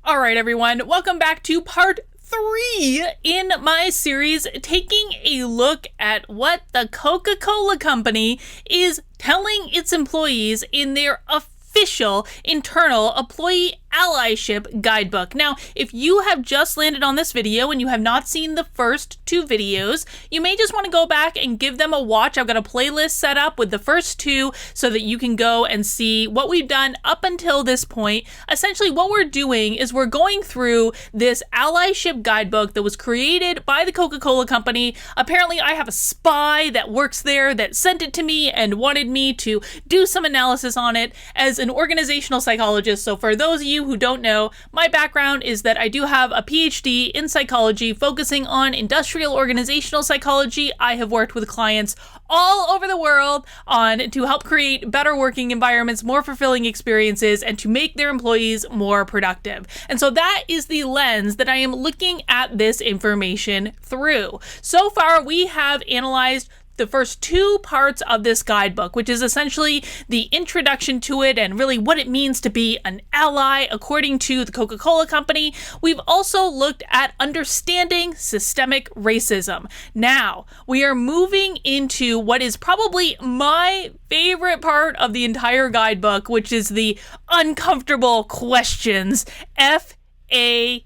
All right, everyone, welcome back to part 3 in my series, taking a look at what the Coca-Cola company is telling its employees in their official internal employee allyship guidebook. Now, if you have just landed on this video and you have not seen the first 2 videos, you may just want to go back and give them a watch. I've got a playlist set up with the first 2 so that you can go and see what we've done up until this point. Essentially, what we're doing is we're going through this allyship guidebook that was created by the Coca-Cola company. Apparently, I have a spy that works there that sent it to me and wanted me to do some analysis on it as an organizational psychologist. So for those of you who don't know, my background is that I do have a PhD in psychology focusing on industrial organizational psychology. I have worked with clients all over the world to help create better working environments, more fulfilling experiences, and to make their employees more productive. And so that is the lens that I am looking at this information through. So far, we have analyzed the first 2 parts of this guidebook, which is essentially the introduction to it and really what it means to be an ally according to the Coca-Cola company. We've also looked at understanding systemic racism. Now, we are moving into what is probably my favorite part of the entire guidebook, which is the uncomfortable questions, FAQ.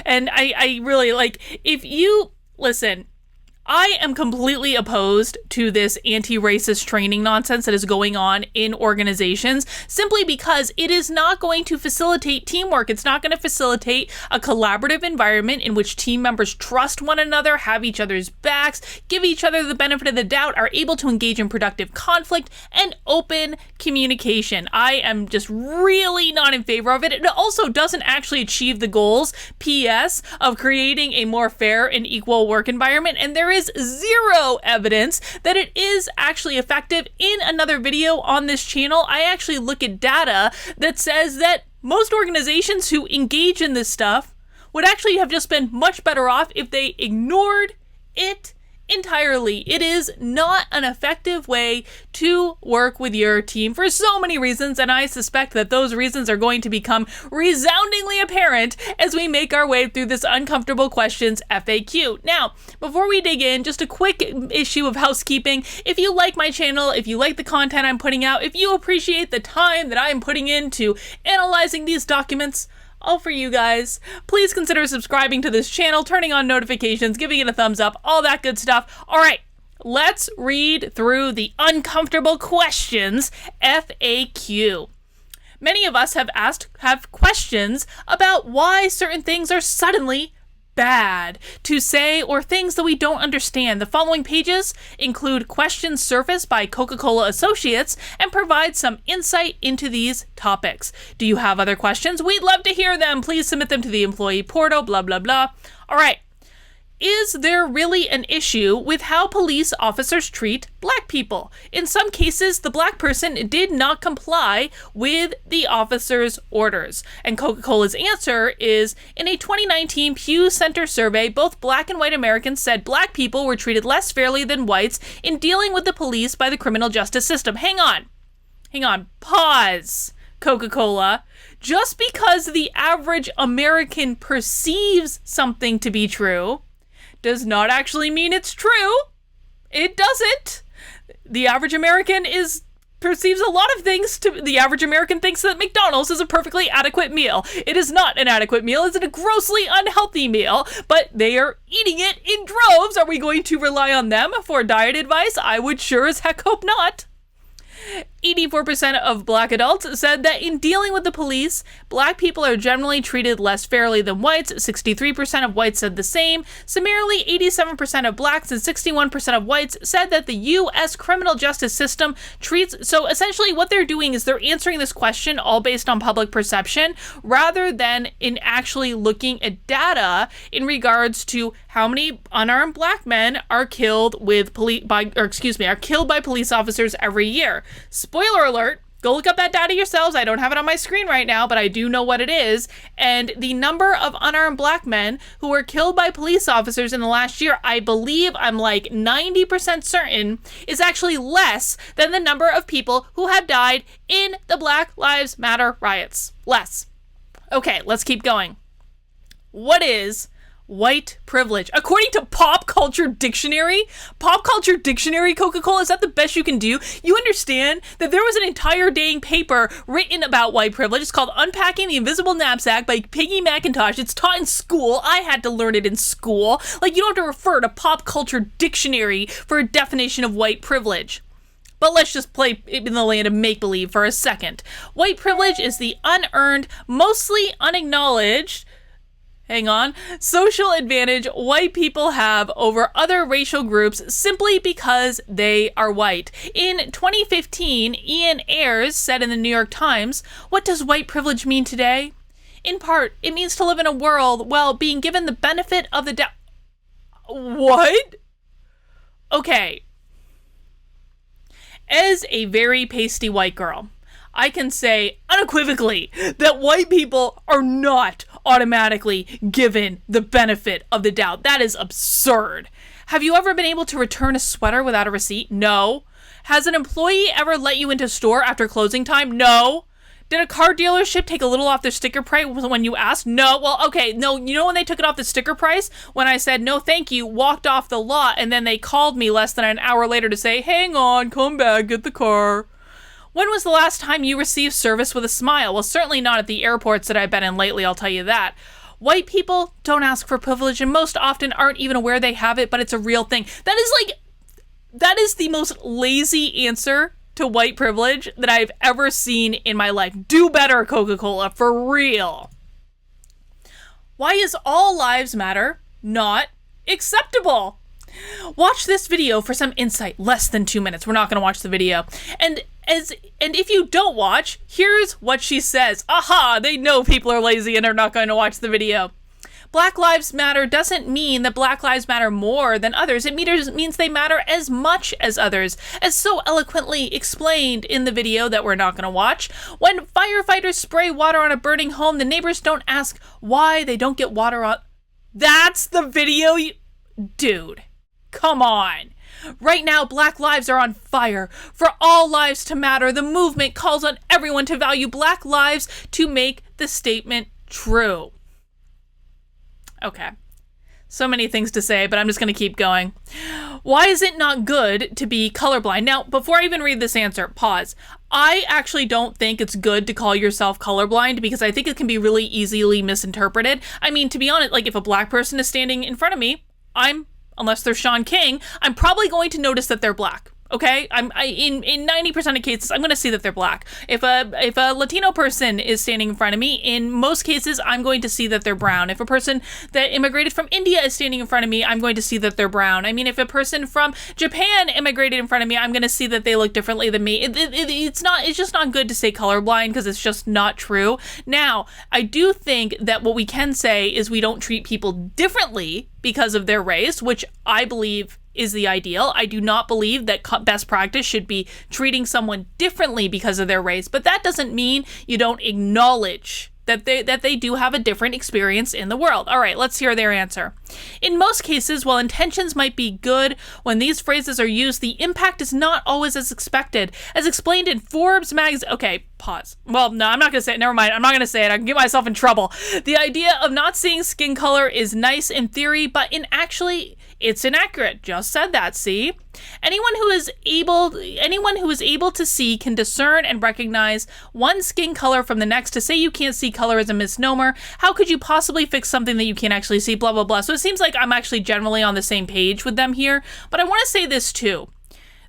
And I really if you listen, I am completely opposed to this anti-racist training nonsense that is going on in organizations simply because it is not going to facilitate teamwork. It's not going to facilitate a collaborative environment in which team members trust one another, have each other's backs, give each other the benefit of the doubt, are able to engage in productive conflict and open communication. I am just really not in favor of it. It also doesn't actually achieve the goals, PS, of creating a more fair and equal work environment, and there is zero evidence that it is actually effective. In another video on this channel, I actually look at data that says that most organizations who engage in this stuff would actually have just been much better off if they ignored it entirely. It is not an effective way to work with your team for so many reasons, and I suspect that those reasons are going to become resoundingly apparent as we make our way through this uncomfortable questions FAQ. Now, before we dig in, just a quick issue of housekeeping. If you like my channel, if you like the content I'm putting out, if you appreciate the time that I'm putting into analyzing these documents, all for you guys, please consider subscribing to this channel, turning on notifications, giving it a thumbs up, all that good stuff. All right, let's read through the uncomfortable questions FAQ. Many of us have questions about why certain things are suddenly bad to say or things that we don't understand. The following pages include questions surfaced by Coca-Cola associates and provide some insight into these topics. Do you have other questions? We'd love to hear them. Please submit them to the employee portal, blah, blah, blah. All right. Is there really an issue with how police officers treat black people? In some cases, the black person did not comply with the officer's orders. And Coca-Cola's answer is, in a 2019 Pew Center survey, both black and white Americans said black people were treated less fairly than whites in dealing with the police by the criminal justice system. Hang on, pause, Coca-Cola. Just because the average American perceives something to be true does not actually mean it's true. It doesn't. The average American perceives a lot of things. The average American thinks that McDonald's is a perfectly adequate meal. It is not an adequate meal. It's a grossly unhealthy meal, but they are eating it in droves. Are we going to rely on them for diet advice? I would sure as heck hope not. 84% of black adults said that in dealing with the police, black people are generally treated less fairly than whites. 63% of whites said the same. Similarly, 87% of blacks and 61% of whites said that the U.S. criminal justice system treats... So essentially what they're doing is they're answering this question all based on public perception rather than in actually looking at data in regards to how many unarmed black men are killed by police officers every year. Spoiler alert, go look up that data yourselves. I don't have it on my screen right now, but I do know what it is. And the number of unarmed black men who were killed by police officers in the last year, I believe, I'm like 90% certain, is actually less than the number of people who have died in the Black Lives Matter riots. Less. Okay, let's keep going. What is white privilege? According to Pop Culture Dictionary, Coca-Cola, is that the best you can do? You understand that there was an entire dang paper written about white privilege. It's called Unpacking the Invisible Knapsack by Peggy McIntosh. It's taught in school. I had to learn it in school. Like, you don't have to refer to Pop Culture Dictionary for a definition of white privilege. But let's just play in the land of make-believe for a second. White privilege is the unearned, mostly unacknowledged, social advantage white people have over other racial groups simply because they are white. In 2015, Ian Ayres said in the New York Times, "What does white privilege mean today? In part, it means to live in a world, well, being given the benefit of the doubt." What? Okay. As a very pasty white girl, I can say unequivocally that white people are not automatically given the benefit of the doubt. That is absurd. Have you ever been able to return a sweater without a receipt? No. Has an employee ever let you into a store after closing time? No. Did a car dealership take a little off their sticker price when you asked? No. Well, okay. No, you know when they took it off the sticker price? When I said, no, thank you, walked off the lot, and then they called me less than an hour later to say, hang on, come back, get the car. When was the last time you received service with a smile? Well, certainly not at the airports that I've been in lately, I'll tell you that. White people don't ask for privilege and most often aren't even aware they have it, but it's a real thing. That is the most lazy answer to white privilege that I've ever seen in my life. Do better, Coca-Cola, for real. Why is all lives matter not acceptable? Watch this video for some insight. Less than 2 minutes. We're not going to watch the video. And if you don't watch, here's what she says. Aha, they know people are lazy and are not going to watch the video. Black Lives Matter doesn't mean that Black Lives Matter more than others. It means they matter as much as others, as so eloquently explained in the video that we're not going to watch. When firefighters spray water on a burning home, the neighbors don't ask why they don't get water on. That's the video Dude, come on. Right now, Black lives are on fire. For all lives to matter, the movement calls on everyone to value Black lives to make the statement true. Okay. So many things to say, but I'm just going to keep going. Why is it not good to be colorblind? Now, before I even read this answer, pause. I actually don't think it's good to call yourself colorblind because I think it can be really easily misinterpreted. I mean, to be honest, like if a black person is standing in front of me, unless they're Sean King, I'm probably going to notice that they're black. Okay, in 90% of cases, I'm going to see that they're black. If a Latino person is standing in front of me, in most cases, I'm going to see that they're brown. If a person that immigrated from India is standing in front of me, I'm going to see that they're brown. I mean, if a person from Japan immigrated in front of me, I'm going to see that they look differently than me. It's just not good to say colorblind because it's just not true. Now, I do think that what we can say is we don't treat people differently because of their race, which I believe is the ideal. I do not believe that best practice should be treating someone differently because of their race, but that doesn't mean you don't acknowledge that they do have a different experience in the world. All right, let's hear their answer. In most cases, while intentions might be good, when these phrases are used, the impact is not always as expected. As explained in Forbes magazine. Okay, pause. Well, no, I'm not going to say it. Never mind. I'm not going to say it. I can get myself in trouble. The idea of not seeing skin color is nice in theory, but it's inaccurate. Just said that, see? Anyone who is able to see can discern and recognize one skin color from the next. To say you can't see color is a misnomer. How could you possibly fix something that you can't actually see? Blah, blah, blah. So it seems like I'm actually generally on the same page with them here. But I want to say this too.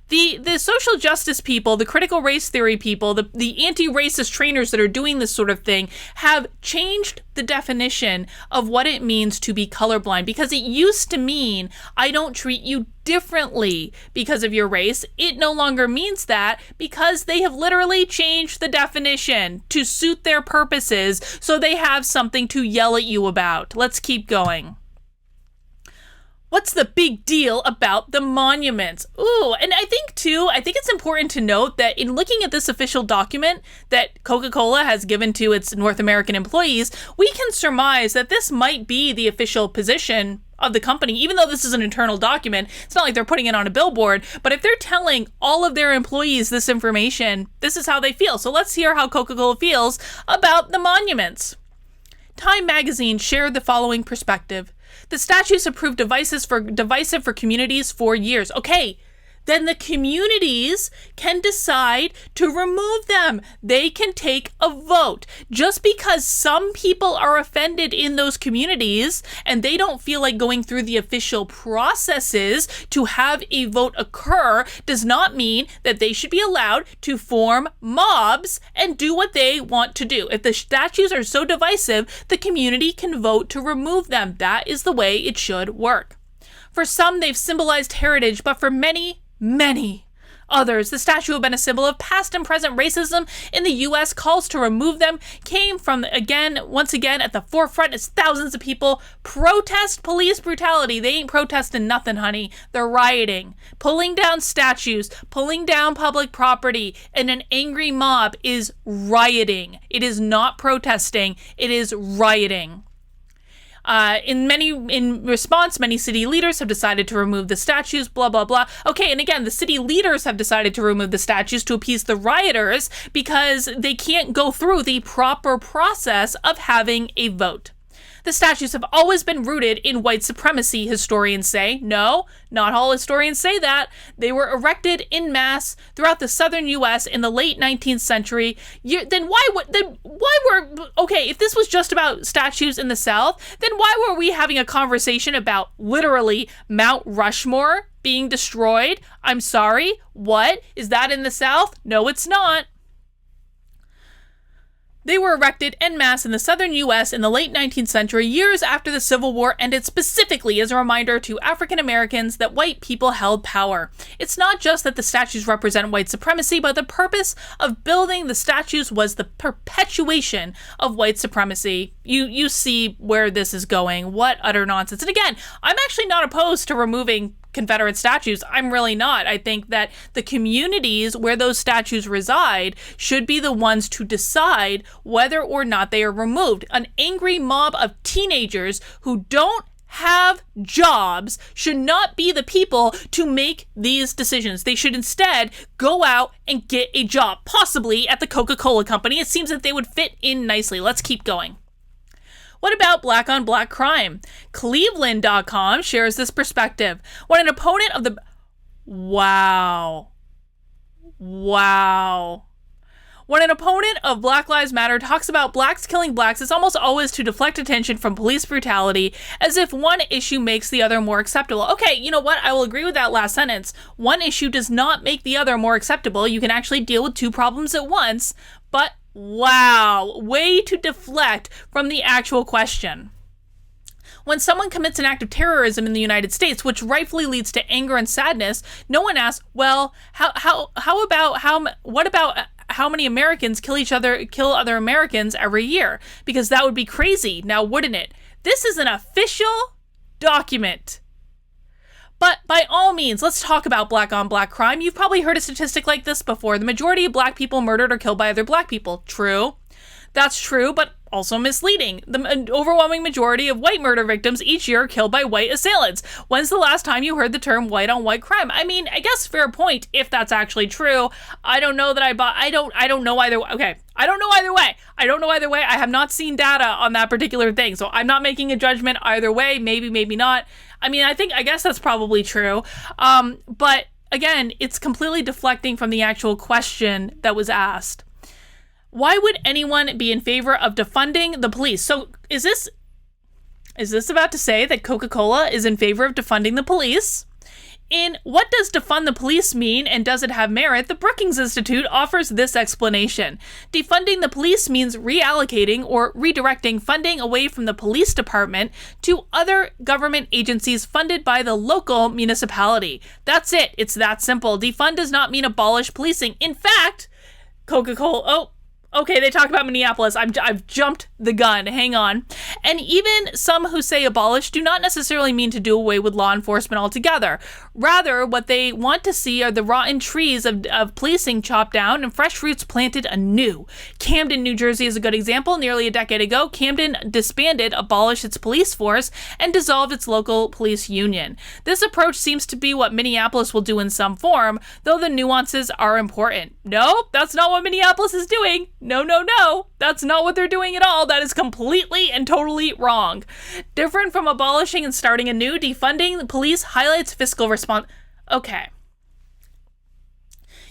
The social justice people, the critical race theory people, the anti-racist trainers that are doing this sort of thing have changed the definition of what it means to be colorblind, because it used to mean I don't treat you differently because of your race. It no longer means that because they have literally changed the definition to suit their purposes, so they have something to yell at you about. Let's keep going. What's the big deal about the monuments? Ooh, and I think it's important to note that in looking at this official document that Coca-Cola has given to its North American employees, we can surmise that this might be the official position of the company. Even though this is an internal document, it's not like they're putting it on a billboard, but if they're telling all of their employees this information, this is how they feel. So let's hear how Coca-Cola feels about the monuments. Time magazine shared the following perspective. The statutes have proved divisive for communities for years. Okay, then the communities can decide to remove them. They can take a vote. Just because some people are offended in those communities and they don't feel like going through the official processes to have a vote occur does not mean that they should be allowed to form mobs and do what they want to do. If the statutes are so divisive, the community can vote to remove them. That is the way it should work. For some, they've symbolized heritage, but for many others, the statue have been a symbol of past and present racism in the U.S. Calls to remove them came from, once again, at the forefront as thousands of people protest police brutality. They ain't protesting nothing, honey. They're rioting, pulling down statues, pulling down public property, and an angry mob is rioting. It is not protesting. It is rioting. In response, many city leaders have decided to remove the statues, blah, blah, blah. Okay, and again, the city leaders have decided to remove the statues to appease the rioters because they can't go through the proper process of having a vote. The statues have always been rooted in white supremacy, historians say. No, not all historians say that. They were erected en masse throughout the southern U.S. in the late 19th century. If this was just about statues in the South, then why were we having a conversation about literally Mount Rushmore being destroyed? I'm sorry, what? Is that in the South? No, it's not. They were erected en masse in the southern U.S. in the late 19th century, years after the Civil War ended, specifically as a reminder to African Americans that white people held power. It's not just that the statues represent white supremacy, but the purpose of building the statues was the perpetuation of white supremacy. You see where this is going. What utter nonsense. And again, I'm actually not opposed to removing Confederate statues. I'm really not. I think that the communities where those statues reside should be the ones to decide whether or not they are removed. An angry mob of teenagers who don't have jobs should not be the people to make these decisions. They should instead go out and get a job, possibly at the Coca-Cola company. It seems that they would fit in nicely. Let's keep going. What about black on black crime? Cleveland.com shares this perspective. When an opponent of the... Wow. When an opponent of Black Lives Matter talks about blacks killing blacks, it's almost always to deflect attention from police brutality, as if one issue makes the other more acceptable. Okay, you know what? I will agree with that last sentence. One issue does not make the other more acceptable. You can actually deal with two problems at once, but wow, way to deflect from the actual question. When someone commits an act of terrorism in the United States, which rightfully leads to anger and sadness, no one asks, well, what about how many Americans kill other Americans every year? Because that would be crazy, now wouldn't it? This is an official document. But by all means, let's talk about black on black crime. You've probably heard a statistic like this before. The majority of black people murdered or killed by other black people. True. That's true, but also misleading. The overwhelming majority of white murder victims each year are killed by white assailants. When's the last time you heard the term white on white crime? I mean, I guess fair point if that's actually true. I don't know that I don't know either way. Okay. I don't know either way. I have not seen data on that particular thing, so I'm not making a judgment either way. Maybe, maybe not. I mean, I guess that's probably true. But again, it's completely deflecting from the actual question that was asked. Why would anyone be in favor of defunding the police? So is this about to say that Coca-Cola is in favor of defunding the police? In What Does Defund the Police Mean and Does It Have Merit? The Brookings Institute offers this explanation. Defunding the police means reallocating or redirecting funding away from the police department to other government agencies funded by the local municipality. That's it. It's that simple. Defund does not mean abolish policing. In fact, Coca-Cola... Okay, they talk about Minneapolis. I've jumped the gun. Hang on. And even some who say abolish do not necessarily mean to do away with law enforcement altogether. Rather, what they want to see are the rotten trees of policing chopped down and fresh roots planted anew. Camden, New Jersey is a good example. Nearly a decade ago, Camden disbanded, abolished its police force, and dissolved its local police union. This approach seems to be what Minneapolis will do in some form, though the nuances are important. No, that's not what Minneapolis is doing. No. That's not what they're doing at all. That is completely and totally wrong. Different from abolishing and starting anew, defunding the police highlights fiscal response. Okay.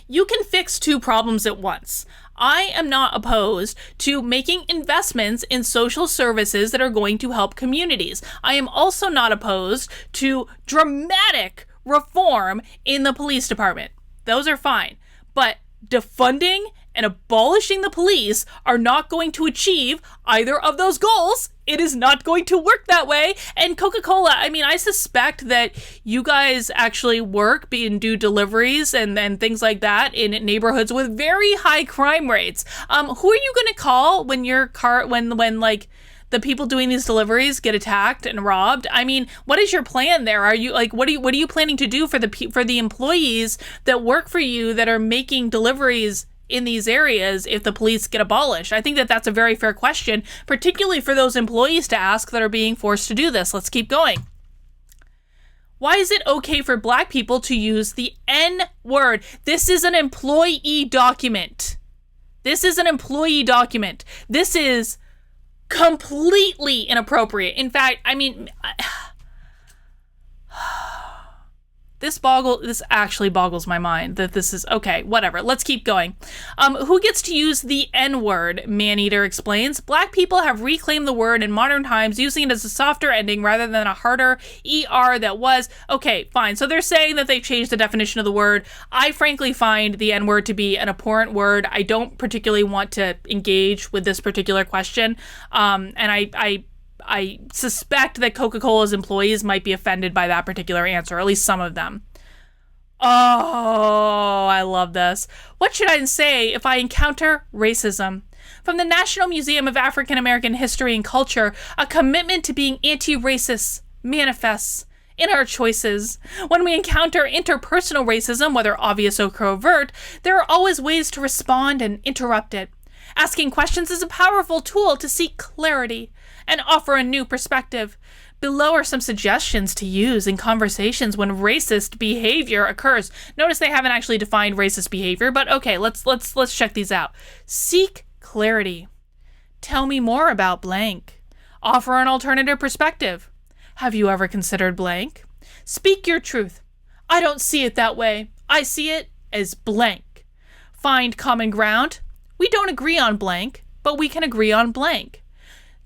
You can fix two problems at once. I am not opposed to making investments in social services that are going to help communities. I am also not opposed to dramatic reform in the police department. Those are fine. But defunding and abolishing the police are not going to achieve either of those goals. It is not going to work that way. And Coca-Cola, I mean, I suspect that you guys actually work and do deliveries and things like that in neighborhoods with very high crime rates. Who are you going to call when your car, when like the people doing these deliveries get attacked and robbed? I mean, what is your plan there? Are you like, what are you planning to do for the employees that work for you that are making deliveries in these areas if the police get abolished? I think that that's a very fair question, particularly for those employees to ask that are being forced to do this. Let's keep going. Why is it okay for Black people to use the N word? This is an employee document. This is an employee document. This is completely inappropriate. In fact, I mean, this actually boggles my mind that this is okay. Whatever. Let's keep going. Who gets to use the N-word? Maneater explains. Black people have reclaimed the word in modern times, using it as a softer ending rather than a harder ER that was. Okay, fine. So they're saying that they've changed the definition of the word. I frankly find the N-word to be an abhorrent word. I don't particularly want to engage with this particular question. And I suspect that Coca-Cola's employees might be offended by that particular answer, or at least some of them. Oh, I love this. What should I say if I encounter racism? From the National Museum of African American History and Culture, a commitment to being anti-racist manifests in our choices. When we encounter interpersonal racism, whether obvious or covert, there are always ways to respond and interrupt it. Asking questions is a powerful tool to seek clarity and offer a new perspective. Below are some suggestions to use in conversations when racist behavior occurs. Notice they haven't actually defined racist behavior, but okay, let's check these out. Seek clarity. Tell me more about blank. Offer an alternative perspective. Have you ever considered blank? Speak your truth. I don't see it that way. I see it as blank. Find common ground. We don't agree on blank, but we can agree on blank.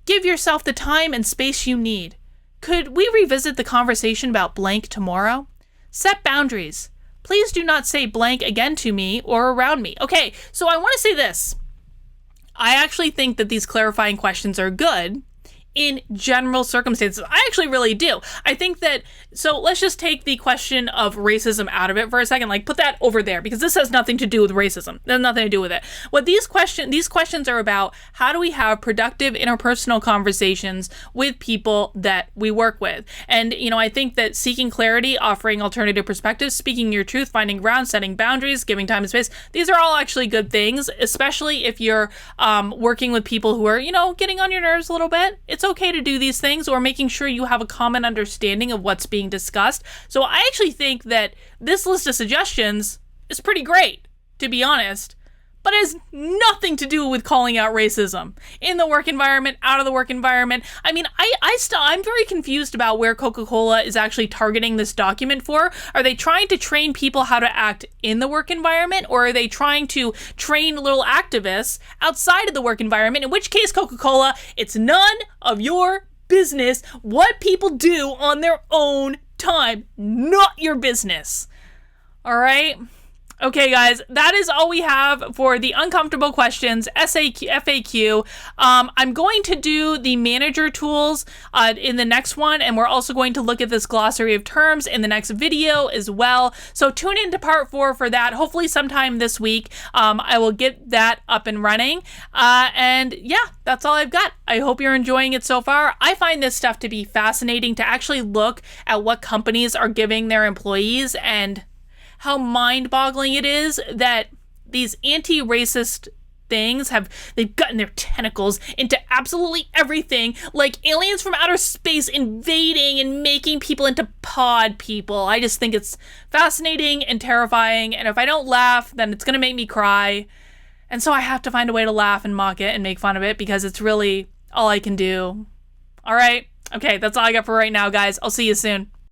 Give yourself the time and space you need. Could we revisit the conversation about blank tomorrow? Set boundaries. Please do not say blank again to me or around me. Okay, so I want to say this. I actually think that these clarifying questions are good in general circumstances. I actually really do. I think that, so let's just take the question of racism out of it for a second, like put that over there, because this has nothing to do with racism. There's nothing to do with it. What these questions are about, how do we have productive interpersonal conversations with people that we work with? And, you know, I think that seeking clarity, offering alternative perspectives, speaking your truth, finding ground, setting boundaries, giving time and space, these are all actually good things, especially if you're working with people who are, you know, getting on your nerves a little bit. It's okay to do these things, or making sure you have a common understanding of what's being discussed. So I actually think that this list of suggestions is pretty great, to be honest, but it has nothing to do with calling out racism in the work environment, out of the work environment. I mean, I'm very confused about where Coca-Cola is actually targeting this document for. Are they trying to train people how to act in the work environment, or are they trying to train little activists outside of the work environment? In which case, Coca-Cola, it's none of your business what people do on their own time. Not your business. All right? Okay, guys, that is all we have for the uncomfortable questions FAQ. I'm going to do the manager tools in the next one, and we're also going to look at this glossary of terms in the next video as well. So tune into part 4 for that. Hopefully sometime this week, I will get that up and running. And yeah, that's all I've got. I hope you're enjoying it so far. I find this stuff to be fascinating, to actually look at what companies are giving their employees and how mind-boggling it is that these anti-racist things they've gotten their tentacles into absolutely everything, like aliens from outer space invading and making people into pod people. I just think it's fascinating and terrifying, and if I don't laugh, then it's gonna make me cry. And so I have to find a way to laugh and mock it and make fun of it because it's really all I can do. All right. Okay, that's all I got for right now, guys. I'll see you soon.